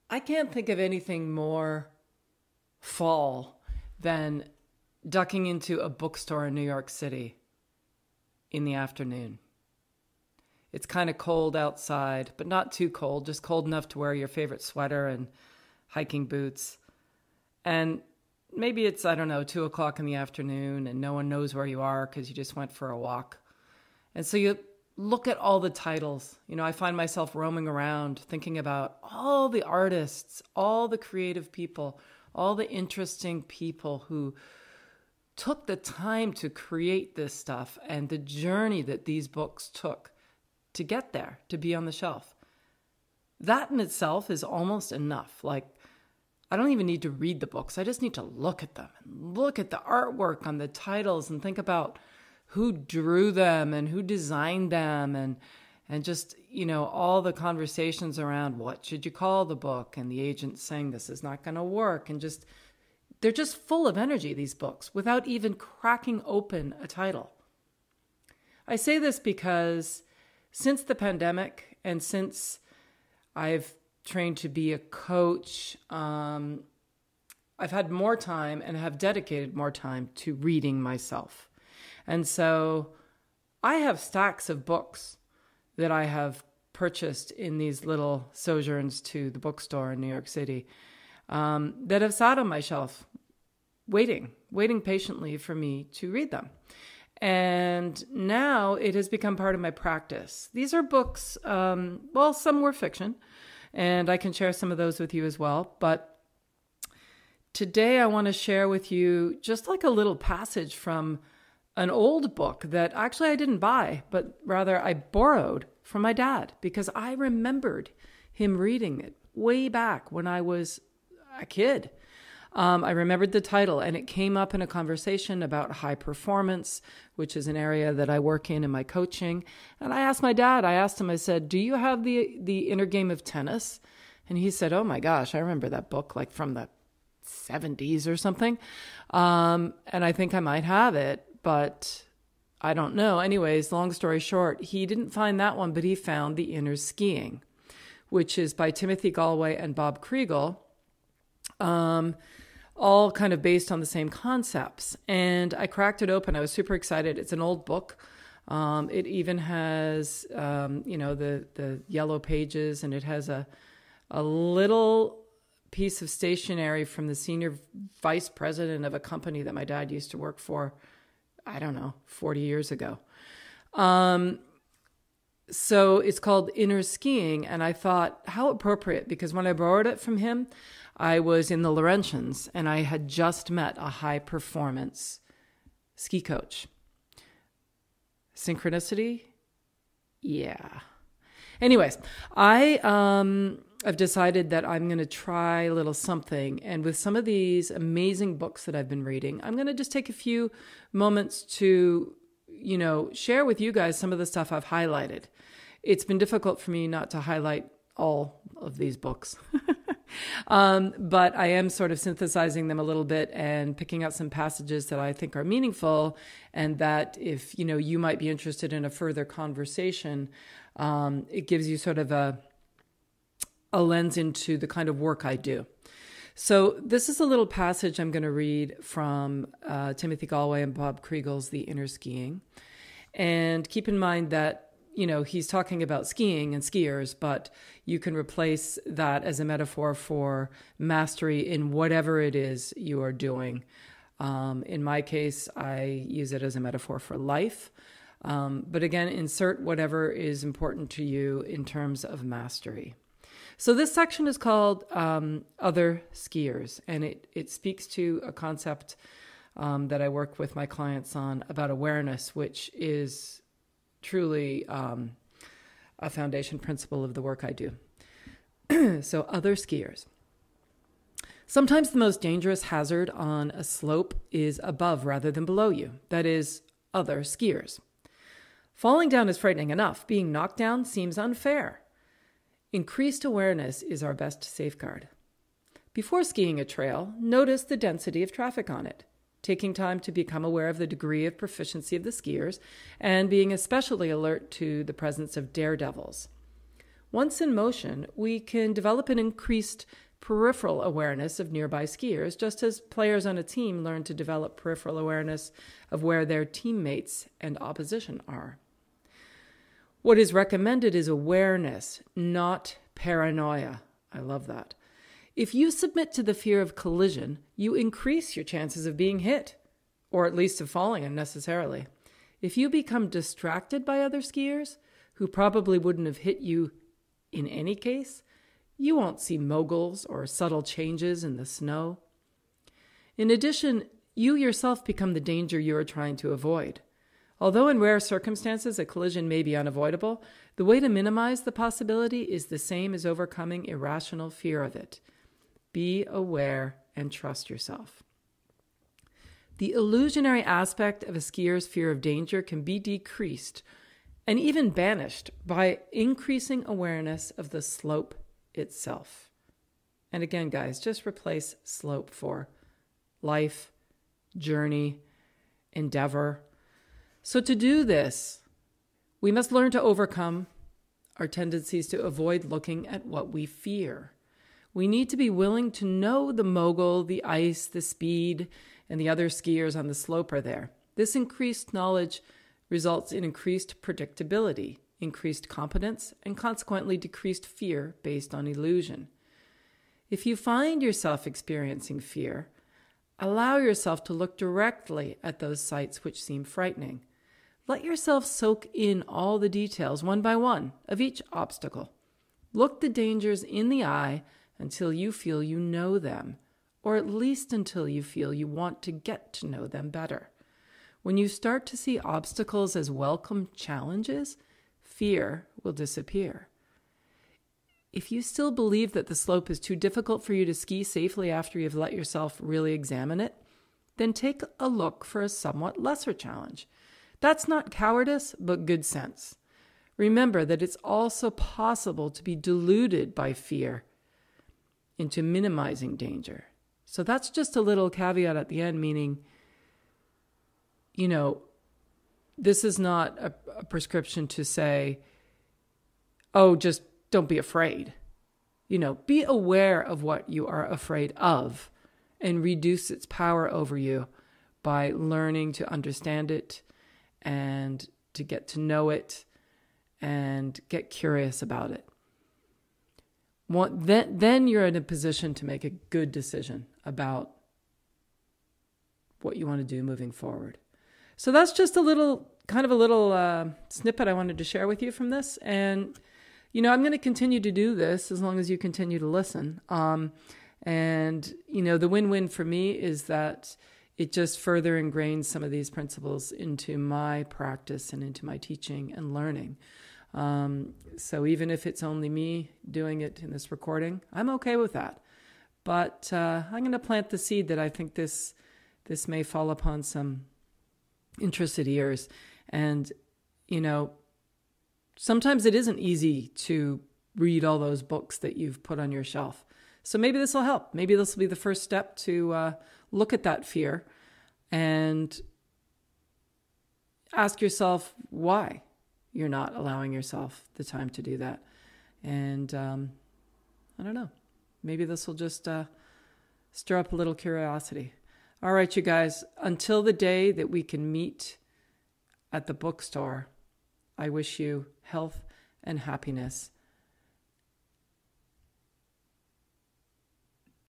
I can't think of anything more fall than ducking into a bookstore in New York City in the afternoon. It's kind of cold outside, but not too cold, just cold enough to wear your favorite sweater and hiking boots. And maybe it's, I don't know, 2 o'clock in the afternoon and no one knows where you are because you just went for a walk. And so you look at all the titles. I find myself roaming around thinking about all the artists, all the creative people, all the interesting people who took the time to create this stuff and the journey that these books took to get there, to be on the shelf. That in itself is almost enough. Like, I don't even need to read the books. I just need to look at them and look at the artwork on the titles and think about who drew them and who designed them and just, all the conversations around what should you call the book and the agent saying this is not going to work, and just they're just full of energy, these books, without even cracking open a title. I say this because since the pandemic and since I've trained to be a coach, I've had more time and have dedicated more time to reading myself. And so I have stacks of books that I have purchased in these little sojourns to the bookstore in New York City that have sat on my shelf waiting patiently for me to read them. And now it has become part of my practice. These are books, some were fiction, and I can share some of those with you as well. But today I want to share with you just like a little passage from an old book that actually I didn't buy, but rather I borrowed from my dad because I remembered him reading it way back when I was a kid. I remembered the title, and it came up in a conversation about high performance, which is an area that I work in my coaching. And I asked my dad, I said, do you have the Inner Game of Tennis? And he said, oh my gosh, I remember that book like from the 70s or something. And I think I might have it, but I don't know. Anyways, long story short, he didn't find that one, but he found The Inner Skiing, which is by Timothy Galway and Bob Kriegel. All kind of based on the same concepts. And I cracked it open. I was super excited. It's an old book. It even has, the yellow pages, and it has a little piece of stationery from the senior vice president of a company that my dad used to work for, 40 years ago. So it's called Inner Skiing. And I thought, how appropriate, because when I borrowed it from him, I was in the Laurentians and I had just met a high performance ski coach. Synchronicity? Yeah. Anyways, I've decided that I'm going to try a little something. And with some of these amazing books that I've been reading, I'm going to just take a few moments to, share with you guys some of the stuff I've highlighted. It's been difficult for me not to highlight all of these books. But I am sort of synthesizing them a little bit and picking out some passages that I think are meaningful, and that if, you might be interested in a further conversation, it gives you sort of a lens into the kind of work I do. So this is a little passage I'm going to read from Timothy Galway and Bob Kriegel's The Inner Skiing. And keep in mind that he's talking about skiing and skiers, but you can replace that as a metaphor for mastery in whatever it is you are doing. In my case, I use it as a metaphor for life. But again, insert whatever is important to you in terms of mastery. So this section is called Other Skiers, and it speaks to a concept that I work with my clients on about awareness, which is truly a foundation principle of the work I do. So other skiers. Sometimes the most dangerous hazard on a slope is above rather than below you. That is, other skiers. Falling down is frightening enough. Being knocked down seems unfair. Increased awareness is our best safeguard. Before skiing a trail, notice the density of traffic on it, taking time to become aware of the degree of proficiency of the skiers and being especially alert to the presence of daredevils. Once in motion, we can develop an increased peripheral awareness of nearby skiers, just as players on a team learn to develop peripheral awareness of where their teammates and opposition are. What is recommended is awareness, not paranoia. I love that. If you submit to the fear of collision, you increase your chances of being hit, or at least of falling unnecessarily. If you become distracted by other skiers, who probably wouldn't have hit you in any case, you won't see moguls or subtle changes in the snow. In addition, you yourself become the danger you are trying to avoid. Although in rare circumstances a collision may be unavoidable, the way to minimize the possibility is the same as overcoming irrational fear of it. Be aware and trust yourself. The illusionary aspect of a skier's fear of danger can be decreased and even banished by increasing awareness of the slope itself. And again, guys, just replace slope for life, journey, endeavor. So to do this, we must learn to overcome our tendencies to avoid looking at what we fear. We need to be willing to know the mogul, the ice, the speed, and the other skiers on the slope are there. This increased knowledge results in increased predictability, increased competence, and consequently decreased fear based on illusion. If you find yourself experiencing fear, allow yourself to look directly at those sights which seem frightening. Let yourself soak in all the details, one by one, of each obstacle. Look the dangers in the eye until you feel you know them, or at least until you feel you want to get to know them better. When you start to see obstacles as welcome challenges, fear will disappear. If you still believe that the slope is too difficult for you to ski safely after you've let yourself really examine it, then take a look for a somewhat lesser challenge. That's not cowardice, but good sense. Remember that it's also possible to be deluded by fear into minimizing danger. So that's just a little caveat at the end, meaning, this is not a prescription to say, oh, just don't be afraid. Be aware of what you are afraid of and reduce its power over you by learning to understand it and to get to know it and get curious about it. Then you're in a position to make a good decision about what you want to do moving forward. So that's just a little snippet I wanted to share with you from this. And, I'm going to continue to do this as long as you continue to listen. And the win-win for me is that it just further ingrains some of these principles into my practice and into my teaching and learning. So even if it's only me doing it in this recording, I'm okay with that. But I'm going to plant the seed that I think this may fall upon some interested ears. And, sometimes it isn't easy to read all those books that you've put on your shelf. So maybe this will help. Maybe this will be the first step to look at that fear and ask yourself why you're not allowing yourself the time to do that. And I don't know. Maybe this will just stir up a little curiosity. All right, you guys, until the day that we can meet at the bookstore, I wish you health and happiness.